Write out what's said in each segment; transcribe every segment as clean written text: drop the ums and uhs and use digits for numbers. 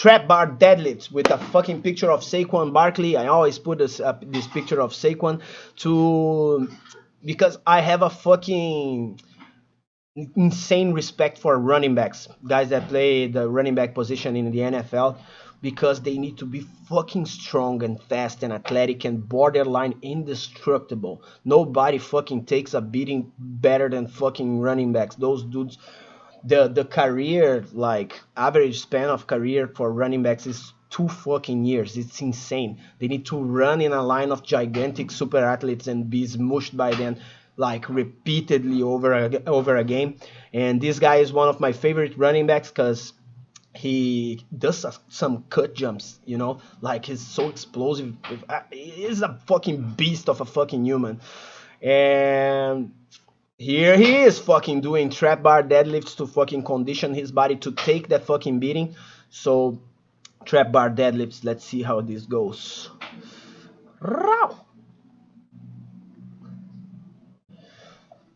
trap bar deadlifts with a fucking picture of Saquon Barkley. I always put this picture of Saquon because I have a fucking insane respect for running backs, guys that play the running back position in the NFL, because they need to be fucking strong and fast and athletic and borderline indestructible. Nobody fucking takes a beating better than fucking running backs. Those dudes, the career, like average span of career for running backs is 2 fucking years. It's insane. They need to run in a line of gigantic super athletes and be smushed by them like repeatedly over a game. And this guy is one of my favorite running backs because he does some cut jumps, you know, like he's so explosive. He's a fucking beast of a fucking human. And here he is fucking doing trap bar deadlifts to fucking condition his body to take that fucking beating. So trap bar deadlifts, let's see how this goes.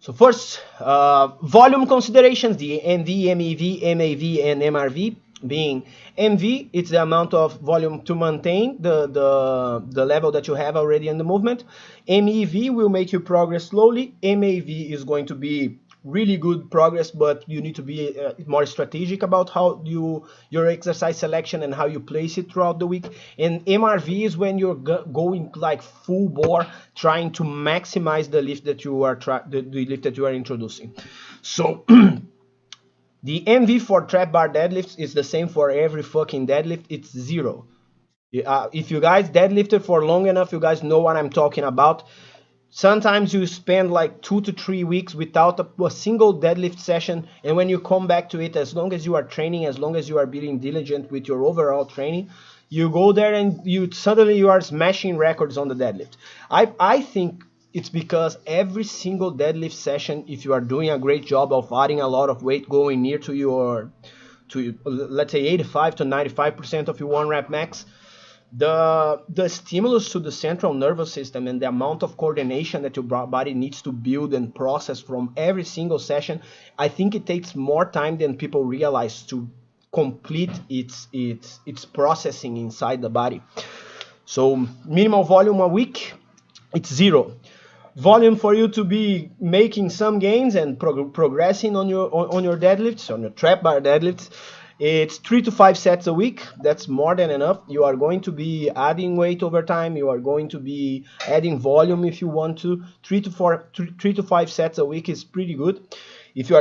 So first, volume considerations, the MV, MEV, MAV, and MRV. Being MV, it's the amount of volume to maintain the level that you have already in the movement. MEV will make you progress slowly. MAV is going to be really good progress, but you need to be more strategic about how your exercise selection and how you place it throughout the week. And MRV is when you're going like full bore, trying to maximize the lift that you are the lift that you are introducing. So the MV for trap bar deadlifts is the same for every fucking deadlift. It's 0. If you guys deadlifted for long enough, you guys know what I'm talking about. Sometimes you spend like 2 to 3 weeks without a single deadlift session, and when you come back to it, as long as you are training, as long as you are being diligent with your overall training, you go there and suddenly you are smashing records on the deadlift. I think it's because every single deadlift session, if you are doing a great job of adding a lot of weight, going near to let's say 85 to 95% of your 1 rep max, the stimulus to the central nervous system and the amount of coordination that your body needs to build and process from every single session, I think it takes more time than people realize to complete its processing inside the body. So minimal volume a week, it's 0. Volume for you to be making some gains and progressing on your deadlifts, on your trap bar deadlifts, it's 3 to 5 sets a week. That's more than enough. You are going to be adding weight over time. You are going to be adding volume if you want to. 3 to 5 sets a week is pretty good. If you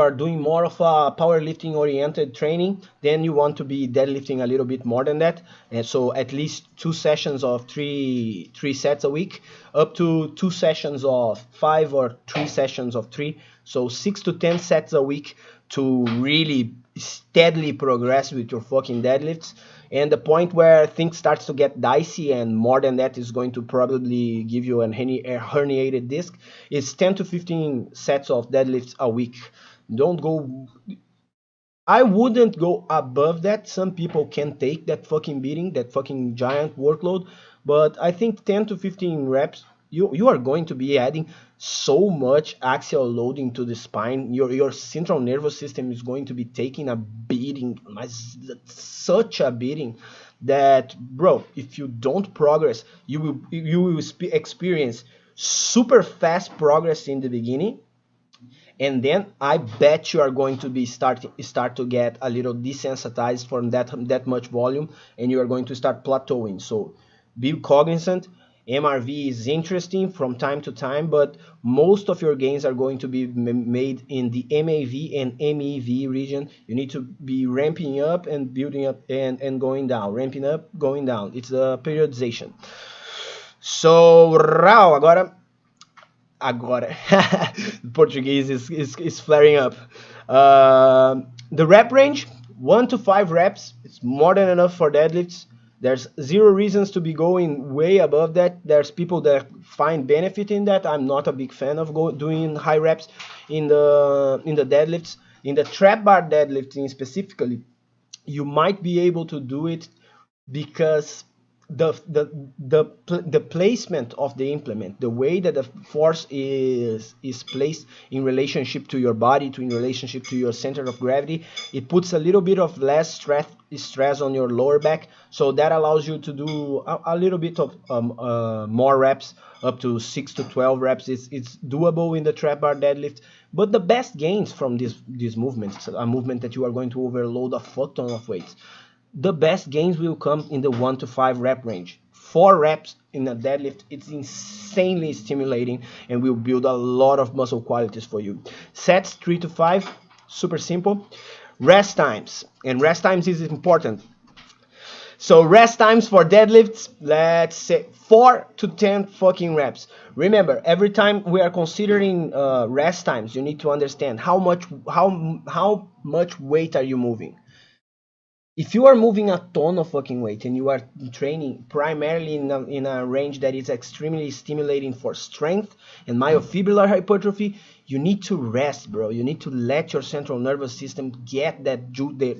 are doing more of a powerlifting oriented training, then you want to be deadlifting a little bit more than that. And so at least 2 sessions of 3 sets a week, up to 2 sessions of 5 or 3 sessions of 3. So 6 to 10 sets a week to really steadily progress with your fucking deadlifts. And the point where things starts to get dicey and more than that is going to probably give you a herniated disc is 10 to 15 sets of deadlifts a week. I wouldn't go above that. Some people can take that fucking beating, that fucking giant workload, but I think 10 to 15 reps, you are going to be adding so much axial loading to the spine. Your central nervous system is going to be taking a beating, such a beating that, bro, if you don't progress, you will experience super fast progress in the beginning, and then I bet you are going to be start to get a little desensitized from that much volume, and you are going to start plateauing. So be cognizant. MRV is interesting from time to time, but most of your gains are going to be made in the MAV and MEV region. You need to be ramping up and building up and going down, ramping up, going down. It's a periodization. So, agora Portuguese is flaring up. The rep range, 1 to 5 reps. It's more than enough for deadlifts. There's 0 reasons to be going way above that. There's people that find benefit in that. I'm not a big fan of doing high reps in the deadlifts. In the trap bar deadlifting specifically, you might be able to do it because the placement of the implement, the way that the force is placed in relationship to your body, in relationship to your center of gravity, it puts a little bit of less stress on your lower back, so that allows you to do a little bit of more reps, up to 6 to 12 reps. It's doable in the trap bar deadlift. But the best gains from this movement, a movement that you are going to overload a fuck ton of weights, the best gains will come in the 1 to 5 rep range. 4 reps in a deadlift, it's insanely stimulating and will build a lot of muscle qualities for you. Sets 3 to 5, super simple. Rest times, and rest times is important. So rest times for deadlifts, let's say 4 to 10 fucking reps. Remember, every time we are considering rest times, you need to understand how much weight are you moving. If you are moving a ton of fucking weight and you are training primarily in a range that is extremely stimulating for strength and myofibrillar hypertrophy, you need to rest, bro. You need to let your central nervous system get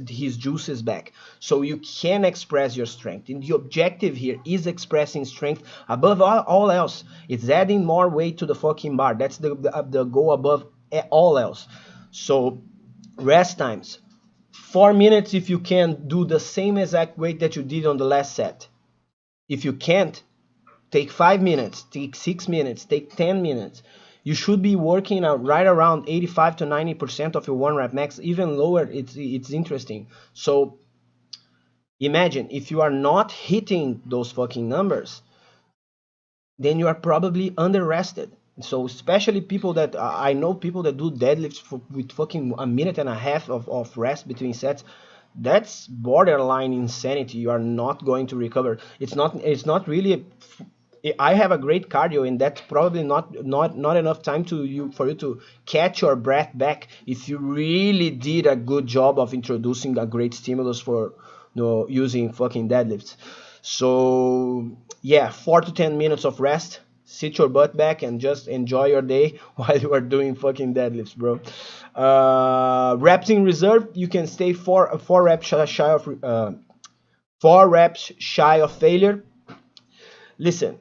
his juices back so you can express your strength. And the objective here is expressing strength above all else. It's adding more weight to the fucking bar. That's the goal above all else. So rest times. 4 minutes if you can, do the same exact weight that you did on the last set. If you can't, take 5 minutes, take 6 minutes, take 10 minutes. You should be working out right around 85 to 90% of your 1 rep max. Even lower, it's interesting. So imagine if you are not hitting those fucking numbers, then you are probably under rested. So especially people that I know, people that do deadlifts with fucking a minute and a half of rest between sets, that's borderline insanity. You are not going to recover. It's not really I have a great cardio, and that's probably not enough time for you to catch your breath back if you really did a good job of introducing a great stimulus for using fucking deadlifts. So yeah, 4 to 10 minutes of rest. Sit your butt back and just enjoy your day while you are doing fucking deadlifts, bro. Reps in reserve, you can stay 4 reps shy of failure. Listen,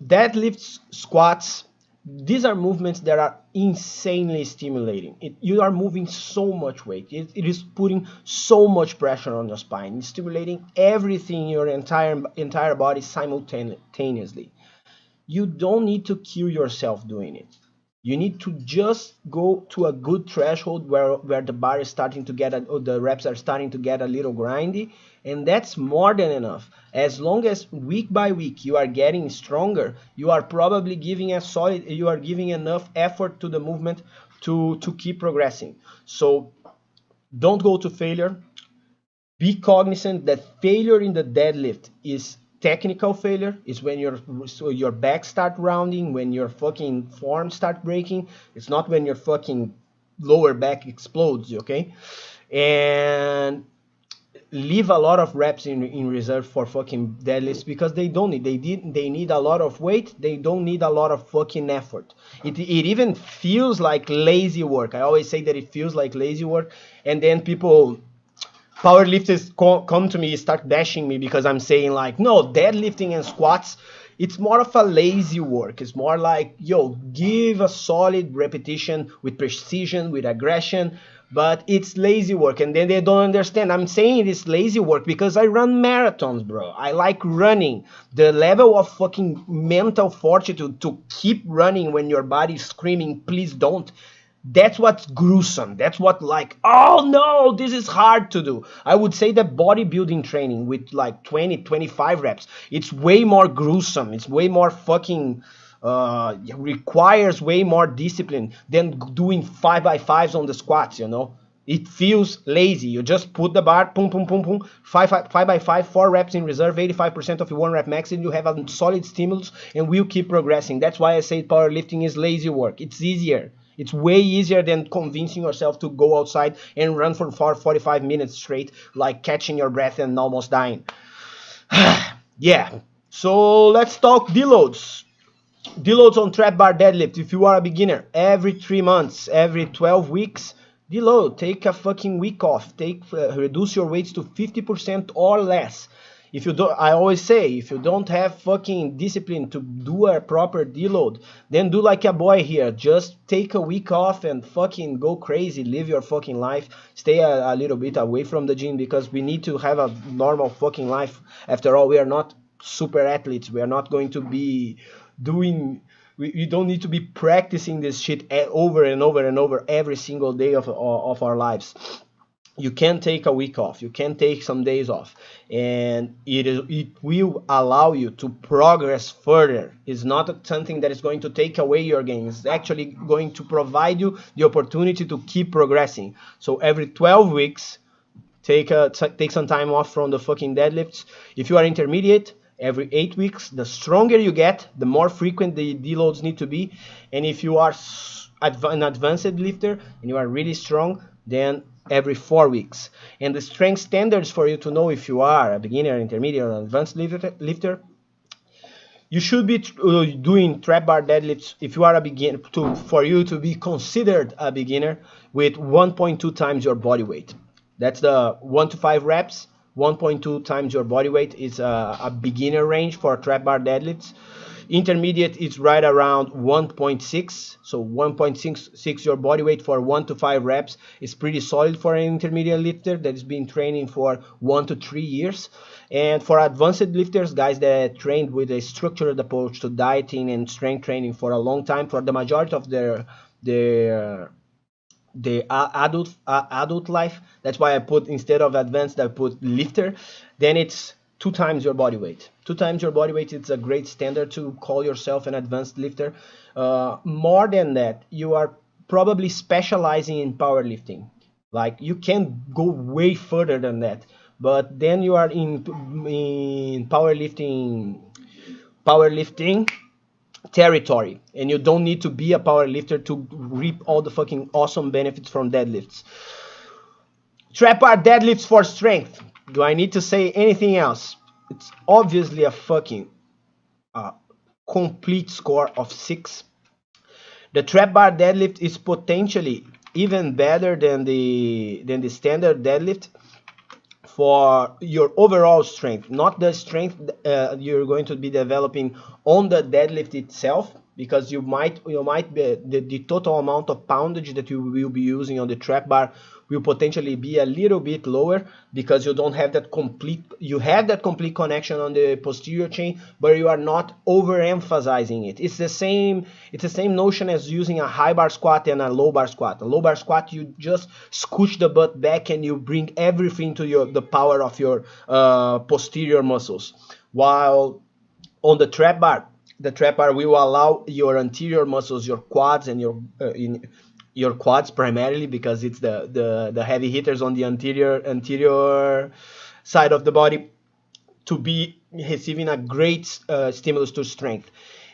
deadlifts, squats, these are movements that are insanely stimulating. You are moving so much weight. It is putting so much pressure on your spine. It's stimulating everything in your entire body simultaneously. You don't need to kill yourself doing it. You need to just go to a good threshold where the bar is starting to get, the reps are starting to get a little grindy, and that's more than enough. As long as week by week you are getting stronger, you are probably giving enough effort to the movement to keep progressing. So don't go to failure. Be cognizant that failure in the deadlift is technical failure. Is when your back start rounding, when your fucking form start breaking. It's not when your fucking lower back explodes, okay? And leave a lot of reps in reserve for fucking deadlifts, because they need a lot of weight. They don't need a lot of fucking effort. It even feels like lazy work. I always say that it feels like lazy work, and then powerlifters come to me, start bashing me because I'm saying like, no, deadlifting and squats, it's more of a lazy work. It's more like, yo, give a solid repetition with precision, with aggression, but it's lazy work. And then they don't understand. I'm saying it's lazy work because I run marathons, bro. I like running. The level of fucking mental fortitude to keep running when your body's screaming, please don't. That's what's gruesome. That's what, like, oh no, this is hard to do. I would say that bodybuilding training with like 20, 25 reps, it's way more gruesome. It's way more fucking, requires way more discipline than doing 5x5s on the squats, you know? It feels lazy. You just put the bar, boom, boom, boom, boom, 5x5, 4 reps in reserve, 85% of your 1 rep max, and you have a solid stimulus, and we'll keep progressing. That's why I say powerlifting is lazy work. It's easier. It's way easier than convincing yourself to go outside and run for 45 minutes straight, like catching your breath and almost dying. Yeah, so let's talk deloads. Deloads on trap bar deadlift. If you are a beginner, every 3 months, every 12 weeks, deload. Take a fucking week off. Reduce your weights to 50% or less. If you don't, I always say, if you don't have fucking discipline to do a proper deload, then do like a boy here. Just take a week off and fucking go crazy, live your fucking life. Stay a little bit away from the gym, because we need to have a normal fucking life. After all, we are not super athletes. We are not going to be doing. We don't need to be practicing this shit over and over and over every single day of our lives. You can take a week off, you can take some days off, and it will allow you to progress further. It's not something that is going to take away your game. It's actually going to provide you the opportunity to keep progressing. So every 12 weeks, take some time off from the fucking deadlifts. If you are intermediate, every 8 weeks. The stronger you get, the more frequent the deloads need to be. And if you are an advanced lifter and you are really strong, then every 4 weeks. And the strength standards for you to know if you are a beginner, intermediate, or advanced lifter, you should be doing trap bar deadlifts if you are a beginner, for you to be considered a beginner, with 1.2 times your body weight. That's the 1 to 5 reps. 1.2 times your body weight is a beginner range for trap bar deadlifts. Intermediate is right around 1.6, so 1.6 your body weight for 1 to 5 reps is pretty solid for an intermediate lifter that has been training for 1 to 3 years. And for advanced lifters, guys that trained with a structured approach to dieting and strength training for a long time, for the majority of their adult life, that's why I put, instead of advanced, I put lifter, then it's 2 times your body weight. 2 times your body weight, it's a great standard to call yourself an advanced lifter. More than that, you are probably specializing in powerlifting. Like, you can go way further than that, but then you are in powerlifting territory, and you don't need to be a power lifter to reap all the fucking awesome benefits from deadlifts. Trap bar deadlifts for strength. Do I need to say anything else? It's obviously a fucking complete score of 6. The trap bar deadlift is potentially even better than the standard deadlift for your overall strength, not the strength you're going to be developing on the deadlift itself, because you might be the total amount of poundage that you will be using on the trap bar will potentially be a little bit lower, because you don't have that complete, you have that complete connection on the posterior chain, but you are not overemphasizing it. It's the same notion as using a high bar squat and a low bar squat. A low bar squat, you just scooch the butt back and you bring everything to the power of your posterior muscles, while on the trap bar will allow your anterior muscles, your quads and your quads primarily, because it's the heavy hitters on the anterior side of the body, to be receiving a great stimulus to strength.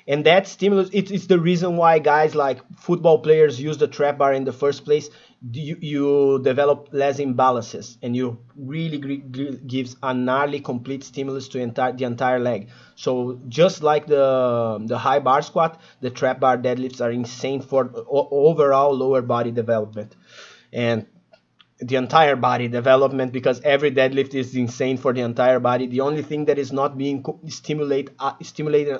And that stimulus, it's the reason why guys like football players use the trap bar in the first place. You develop less imbalances, and you really gives a gnarly complete stimulus to the entire leg. So just like the high bar squat, the trap bar deadlifts are insane for overall lower body development and the entire body development, because every deadlift is insane for the entire body. The only thing that is not being stimulated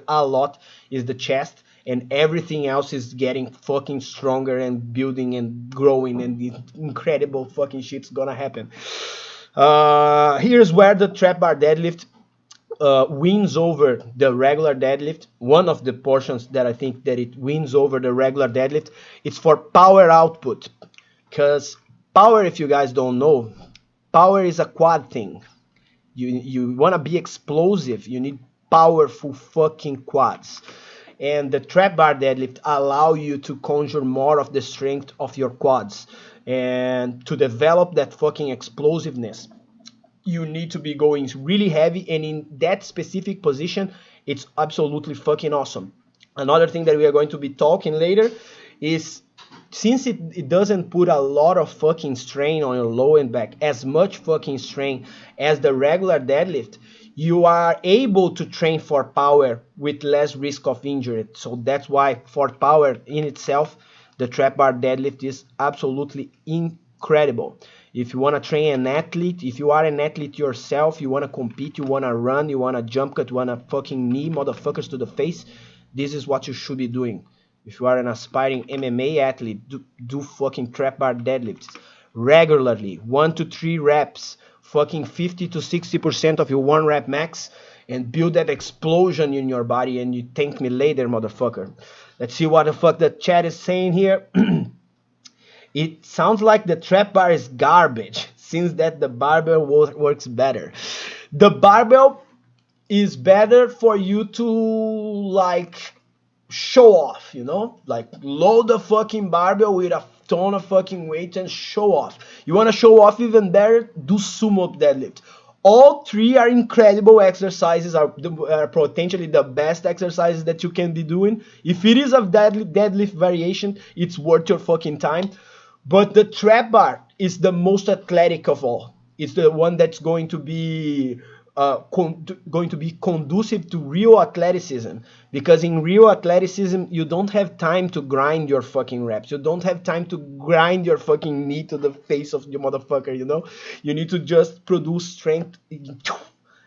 a lot is the chest, and everything else is getting fucking stronger and building and growing, and the incredible fucking shit's gonna happen. Here's where the trap bar deadlift wins over the regular deadlift. One of the portions that I think that it wins over the regular deadlift, it's for power output. Because power, if you guys don't know, power is a quad thing. You want to be explosive, you need powerful fucking quads. And the trap bar deadlift allow you to conjure more of the strength of your quads. And to develop that fucking explosiveness, you need to be going really heavy, and in that specific position, it's absolutely fucking awesome. Another thing that we are going to be talking later is, since it doesn't put a lot of fucking strain on your low and back, as much fucking strain as the regular deadlift, you are able to train for power with less risk of injury. So that's why for power in itself, the trap bar deadlift is absolutely incredible. If you want to train an athlete, if you are an athlete yourself, you want to compete, you want to run, you want to jump cut, you want to fucking knee motherfuckers to the face, this is what you should be doing. If you are an aspiring MMA athlete, do fucking trap bar deadlifts regularly, 1 to 3 reps, fucking 50 to 60% of your 1 rep max, and build that explosion in your body, and you thank me later, motherfucker. Let's see what the fuck the chat is saying here. It sounds like the trap bar is garbage, since that the barbell works better. The barbell is better for you to, like, show off, you know? Like, load the fucking barbell with a ton of fucking weight and show off. You want to show off even better? Do sumo deadlift. All 3 are incredible exercises, are potentially the best exercises that you can be doing. If it is a deadlift variation, it's worth your fucking time. But the trap bar is the most athletic of all. It's the one that's going to be conducive to real athleticism, because in real athleticism you don't have time to grind your fucking reps. You don't have time to grind your fucking knee to the face of the motherfucker, you know? You need to just produce strength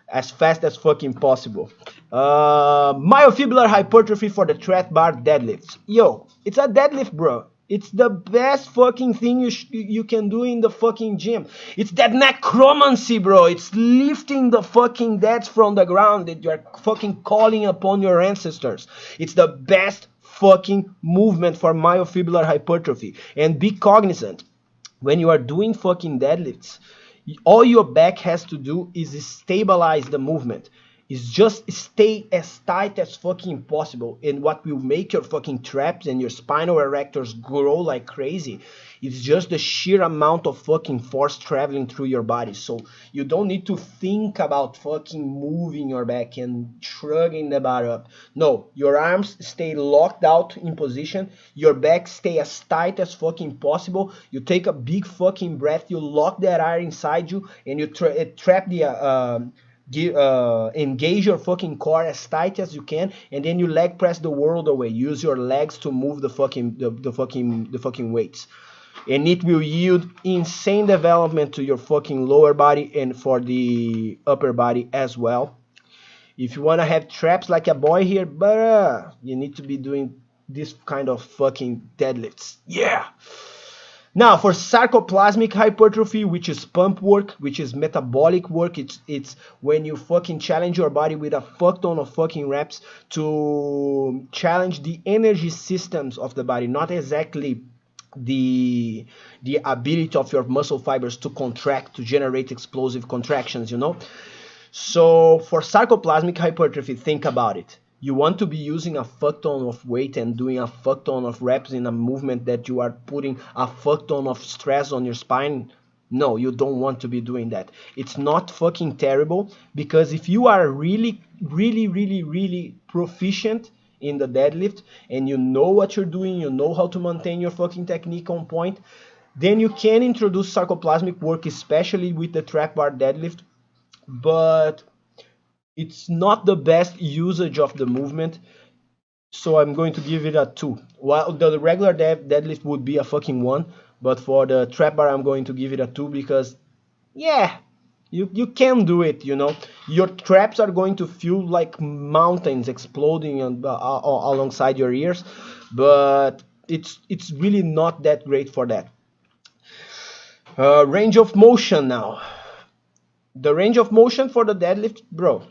as fast as fucking possible. Myofibrillar hypertrophy for the trap bar deadlifts. Yo, it's a deadlift, bro. It's the best fucking thing you can do in the fucking gym. It's that necromancy, bro. It's lifting the fucking dead from the ground that you're fucking calling upon your ancestors. It's the best fucking movement for myofibrillar hypertrophy. And be cognizant, when you are doing fucking deadlifts, all your back has to do is stabilize the movement. Is just stay as tight as fucking possible. And what will make your fucking traps and your spinal erectors grow like crazy is just the sheer amount of fucking force traveling through your body. So you don't need to think about fucking moving your back and shrugging the bar up. No, your arms stay locked out in position. Your back stay as tight as fucking possible. You take a big fucking breath. You lock that air inside you, and you trap the engage your fucking core as tight as you can, and then you leg press the world away. Use your legs to move the fucking weights, and it will yield insane development to your fucking lower body and for the upper body as well. If you want to have traps like a boy here, but you need to be doing this kind of fucking deadlifts. Yeah. Now, for sarcoplasmic hypertrophy, which is pump work, which is metabolic work, it's when you fucking challenge your body with a fuck ton of fucking reps to challenge the energy systems of the body, not exactly the ability of your muscle fibers to contract, to generate explosive contractions, you know? So for sarcoplasmic hypertrophy, think about it. You want to be using a fuck ton of weight and doing a fuck ton of reps in a movement that you are putting a fuck ton of stress on your spine? No, you don't want to be doing that. It's not fucking terrible, because if you are really proficient in the deadlift and you know what you're doing, you know how to maintain your fucking technique on point, then you can introduce sarcoplasmic work, especially with the trap bar deadlift, but it's not the best usage of the movement, so I'm going to give it a 2. While the regular deadlift would be a fucking 1, but for the trap bar I'm going to give it a 2, because, yeah, you can do it, you know. Your traps are going to feel like mountains exploding alongside your ears, but it's really not that great for that. Range of motion now. The range of motion for the deadlift, bro,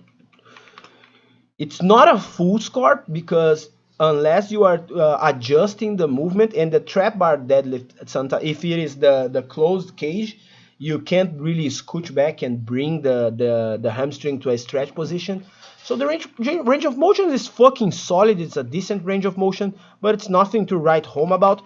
it's not a full score, because unless you are adjusting the movement, and the trap bar deadlift, sometimes if it is the closed cage, you can't really scooch back and bring the hamstring to a stretch position. So the range of motion is fucking solid. It's a decent range of motion, but it's nothing to write home about.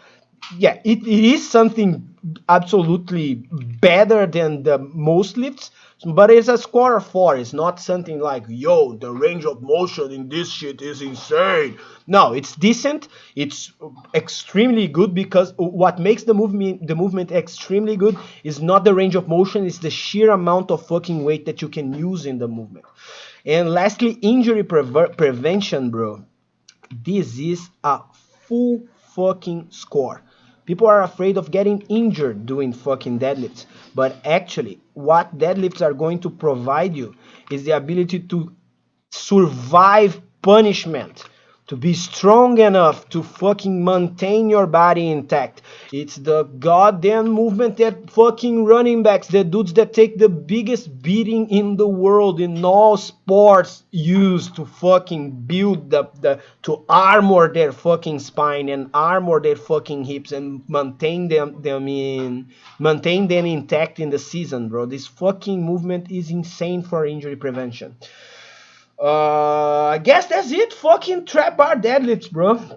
Yeah, it is something absolutely better than the most lifts, but it's a score of 4. It's not something like, yo, the range of motion in this shit is insane. No, it's decent. It's extremely good, because what makes the movement extremely good is not the range of motion, it's the sheer amount of fucking weight that you can use in the movement. And lastly, injury prevention, bro. This is a full fucking score. People are afraid of getting injured doing fucking deadlifts. But actually, what deadlifts are going to provide you is the ability to survive punishment, to be strong enough to fucking maintain your body intact. It's the goddamn movement that fucking running backs, the dudes that take the biggest beating in the world in all sports, use to fucking build to armor their fucking spine and armor their fucking hips and maintain them intact in the season, bro. This fucking movement is insane for injury prevention. I guess that's it. Fucking trap bar deadlifts, bro.